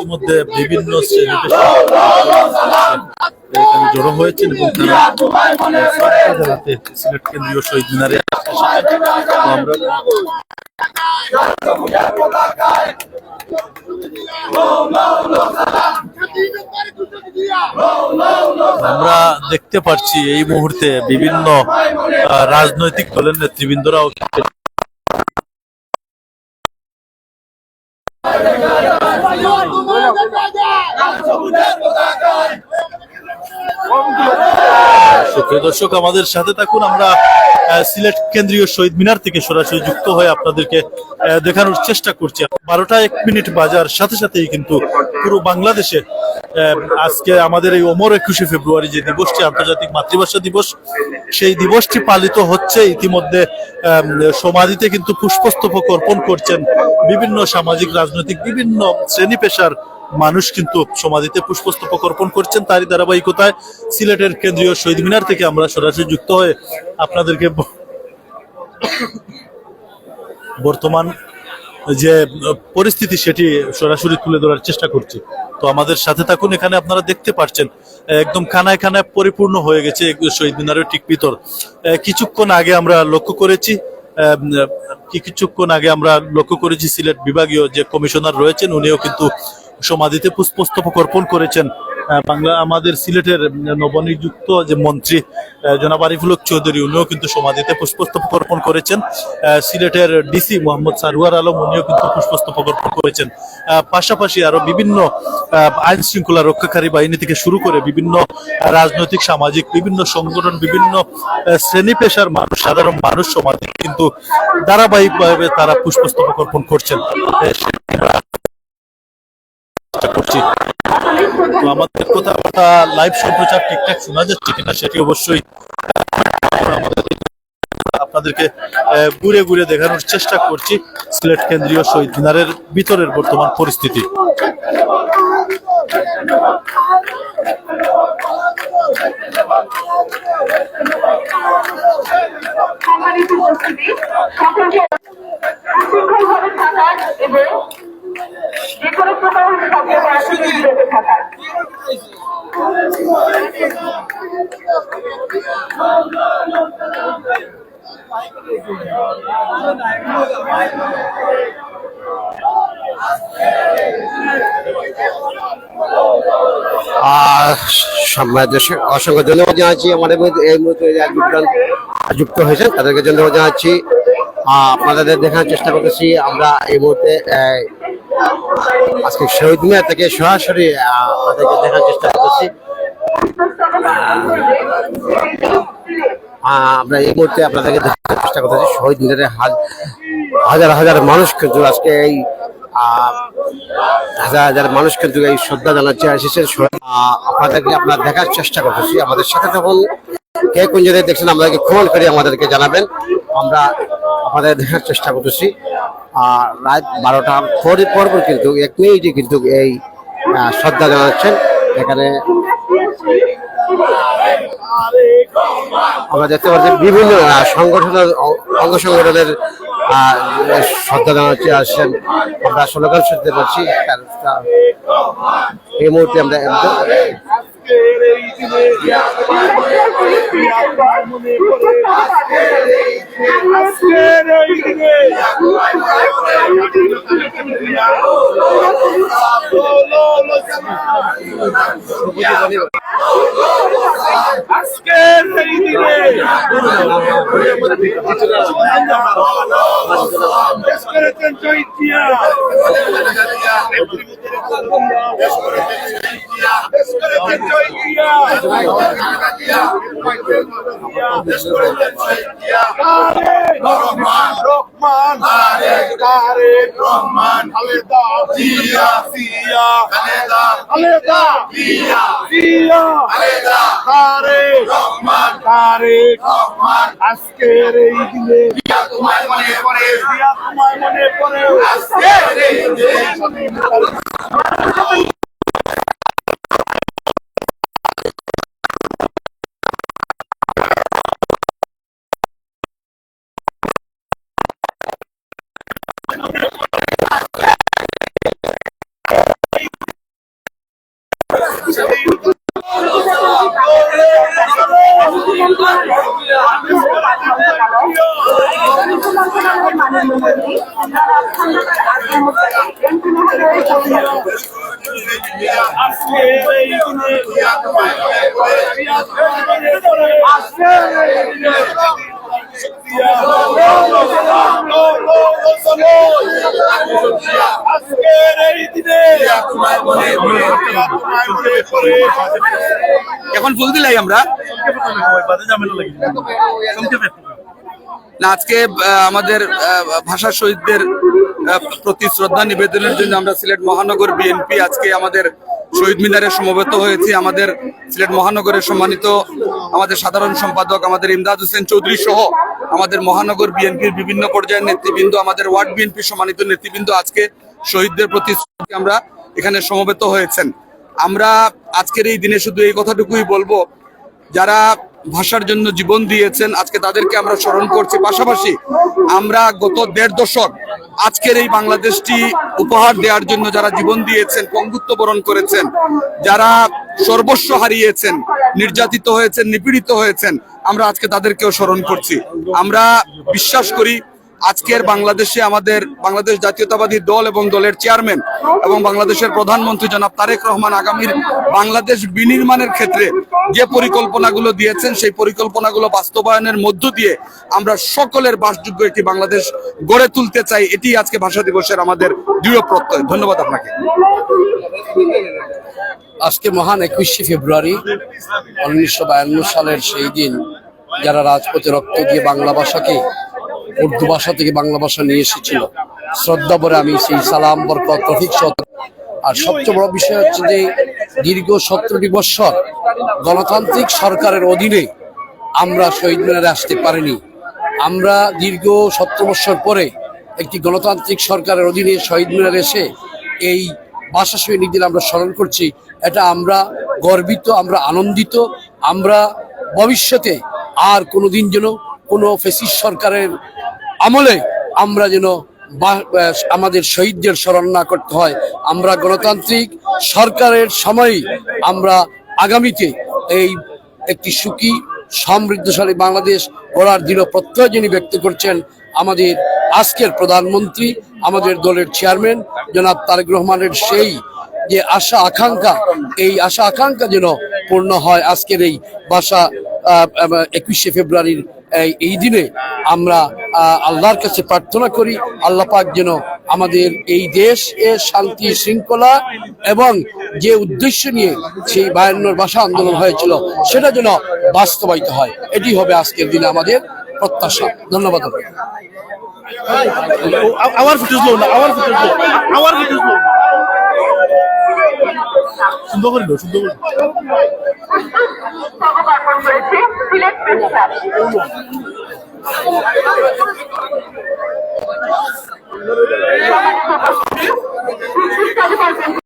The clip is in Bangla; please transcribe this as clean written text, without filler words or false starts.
ইতিমধ্যে বিভিন্ন শ্রেণী এখানে জড়ো হয়েছেন এবং জানাতে সিলেট কেন্দ্রীয় শহীদ মিনারে আমরা দেখতে পাচ্ছি এই মুহূর্তে বিভিন্ন রাজনৈতিক দলের নেতৃবৃন্দরাও সুপ্রিয় দর্শক আমাদের সাথে থাকুন। আমরা সিলেট কেন্দ্রীয় শহীদ মিনার থেকে সরাসরি যুক্ত হয়ে আপনাদেরকে দেখানোর চেষ্টা করছি। 12টা 1 মিনিট বাজার সাথে সাথেই কিন্তু পুরো বাংলাদেশে আজকে আমাদের এই অমর 21শে ফেব্রুয়ারি যে দিবসটি আন্তর্জাতিক মাতৃভাষা দিবস, সেই দিবসটি পালিত হচ্ছে। ইতিমধ্যে সমাধিতে কিন্তু পুষ্পস্তবক অর্পণ করছেন বিভিন্ন সামাজিক রাজনৈতিক বিভিন্ন শ্রেণী পেশার মানুষ কিন্তু সমাধিতে পুষ্পস্তবক অর্পণ করছেন। তারই ধারাবাহিকতায় সিলেটের কেন্দ্রীয় শহীদ মিনার থেকে আমরা সরাসরি যুক্ত হয়ে আপনাদেরকে বর্তমান যে পরিস্থিতি সেটি সরাসরি তুলে ধরার চেষ্টা করছি। তো আমাদের সাথে থাকুন। এখানে আপনারা দেখতে পাচ্ছেন একদম খানায় খানায় পরিপূর্ণ হয়ে গেছে শহীদ মিনারের ঠিক ভিতর। কিছুক্ষণ আগে আমরা লক্ষ্য করেছি সিলেট বিভাগীয় যে কমিশনার রয়েছেন উনিও কিন্তু সমাধিতে পুষ্পস্তবক অর্পণ করেছেন। আমাদের সিলেটের নবনিযুক্ত যে মন্ত্রী জনাব আরিফুল হক চৌধুরী উনিও কিন্তু সমাধিতে পুষ্পস্তবক অর্পণ করেছেন। সিলেটের ডিসি মোহাম্মদ সারওয়ার আলম উনিও কিন্তু পুষ্পস্তবক অর্পণ করেছেন। পাশাপাশি আরো বিভিন্ন আইন শৃঙ্খলা রক্ষাকারী বাহিনী থেকে শুরু করে বিভিন্ন রাজনৈতিক সামাজিক বিভিন্ন সংগঠন বিভিন্ন শ্রেণী পেশার মানুষ সাধারণ মানুষ সমাধি কিন্তু ধারাবাহিকভাবে তারা পুষ্পস্তবক অর্পণ করছেন। তো আমাদের কথাবার্তা লাইভ সম্প্রচার ঠিকঠাক শোনা যাচ্ছে কিনা সেটি অবশ্যই আপনাদেরকে ঘুরে ঘুরে দেখানোর চেষ্টা করছি সিলেট কেন্দ্রীয় শহীদ মিনারের ভিতরের বর্তমান পরিস্থিতি। অসংখ্য ধন্যবাদ জানাচ্ছি আমাদের এই মুহূর্তে যুক্ত হয়েছেন তাদেরকে ধন্যবাদ জানাচ্ছি। আপনাদের দেখার চেষ্টা করতেছি আমরা এই মুহূর্তে আজকে শহীদ মিনার থেকে সরাসরি আপনাদেরকে দেখার চেষ্টা করতেছি। আমরা এই মুহূর্তে আপনাদেরকে দেখার চেষ্টা করতেছি শহীদ মিনারে হাজার হাজার মানুষ কিন্তু আজকে এই হাজার হাজার মানুষ কিন্তু এই শ্রদ্ধা জানাচ্ছে এসেছেন। আপনাদেরকে আপনার দেখার চেষ্টা করতেছি। আমাদের সাথে তখন কে কোন জায়গায় দেখছেন আমাদেরকে কমেন্ট করে আমাদেরকে জানাবেন। আমরা আপনাদের দেখার চেষ্টা করতেছি। রাত 12টা পর কিন্তু 1 মিনিটে কিন্তু এই শ্রদ্ধা জানাচ্ছেন। এখানে আমরা দেখতে পাচ্ছি বিভিন্ন সংগঠনের অঙ্গ সংগঠনের শ্রদ্ধা জানাচ্ছি আসছেন। আমরা স্লোগান শুনতে পাচ্ছি। এই মুহূর্তে আমরা আজকের এই দিনে তোমার মনে পড়ে আজকের এই দিনে এখন ফুল দিলাই আমরা না আজকে আমাদের ভাষা শহীদদের প্রতি শ্রদ্ধা নিবেদনের জন্য আমরা সিলেট মহানগর বিএনপি আজকে আমাদের শহীদ মিনারে সমবেত হয়েছি। আমাদের সিলেট মহানগরের সম্মানিত আমাদের সাধারণ সম্পাদক আমাদের ইমদাদ হোসেন চৌধুরী সহ আমাদের মহানগর বিএনপির বিভিন্ন পর্যায়ের নেতৃবৃন্দ, আমাদের ওয়ার্ড বিএনপি সম্মানিত নেতৃবৃন্দ আজকে শহীদদের প্রতি আমরা এখানে সমবেত হয়েছেন। আমরা আজকের এই দিনে শুধু এই কথাটুকুই বলবো, যারা ভাষার জন্য জীবন দিয়েছেন আজকে তাদেরকে আমরা স্মরণ করছি। পাশাপাশি আমরা গত ১.৫ দশক আজকের এই বাংলাদেশটি উপহার দেওয়ার জন্য যারা জীবন দিয়েছেন, পঙ্গুত্ব বরণ করেছেন, যারা সর্বস্ব হারিয়েছেন, নির্যাতিত হয়েছেন, নিপীড়িত হয়েছেন, আমরা আজকে তাদেরকেও স্মরণ করছি। আমরা বিশ্বাস করি আজকের বাংলাদেশে আমাদের বাংলাদেশ জাতীয়তাবাদী দল এবং দলের চেয়ারম্যান এবং বাংলাদেশের প্রধানমন্ত্রী জনাব তারেক রহমান আগামীর বাংলাদেশ বিনির্মাণের ক্ষেত্রে যে পরিকল্পনাগুলো দিয়েছেন সেই পরিকল্পনাগুলো বাস্তবায়নের মধ্য দিয়ে আমরা সকলের বাসযোগ্য একটি বাংলাদেশ গড়ে তুলতে চাই। এটি আজকে ভাষা দিবসের আমাদের দৃঢ় প্রত্যয়। ধন্যবাদ আপনাকে। আজকে মহান 21শে ফেব্রুয়ারি 1952 সালের সেই দিন যারা রাজপথে রক্ত দিয়ে বাংলা ভাষাকে উর্দু ভাষা থেকে বাংলা ভাষা নিয়ে এসেছিল, শ্রদ্ধা ভরে আমি সেই সালাম বরকত রফিক সদ। আর সবচেয়ে বড় বিষয় হচ্ছে যে দীর্ঘ 17টি বৎসর গণতান্ত্রিক সরকারের অধীনে আমরা শহীদ মিনারে আসতে পারিনি। আমরা দীর্ঘ 17 বৎসর পরে একটি গণতান্ত্রিক সরকারের অধীনে শহীদ মিনারে এসে এই ভাষা সৈনিকদের আমরা স্মরণ করছি। এটা আমরা গর্বিত, আমরা আনন্দিত। আমরা ভবিষ্যতে আর কোনোদিন যেন কোনো ফ্যাসিস্ট সরকারের আমলে আমরা যেন আমাদের শহীদদের স্মরণ না করতে হয়। আমরা গণতান্ত্রিক সরকারের সময়ই আমরা আগামীতে এই একটি সুখী সমৃদ্ধশালী বাংলাদেশ গড়ার দৃঢ় প্রত্যয় যিনি ব্যক্ত করছেন আমাদের আজকের প্রধানমন্ত্রী, আমাদের দলের চেয়ারম্যান জনাব তারেক রহমানের সেই যে আশা আকাঙ্ক্ষা, এই আশা আকাঙ্ক্ষা যেন পূর্ণ হয়। আজকের এই ভাষা 21শে ফেব্রুয়ারির এই দিনে আমরা আল্লাহর কাছে প্রার্থনা করি আল্লাহ পাক যেন আমাদের এই দেশে শান্তি শৃঙ্খলা এবং যে উদ্দেশ্য নিয়ে সেই 52 ভাষা আন্দোলন হয়েছিল সেটা যেন বাস্তবায়িত হয়। এটি হবে আজকের দিনে আমাদের প্রত্যাশা। ধন্যবাদ। আমার ফুটেজ লো না, আমার ফুটেজ লো, আমার ফুটেজ লো। সুন্দর করে লো, সুন্দর করে। Sylhet press club.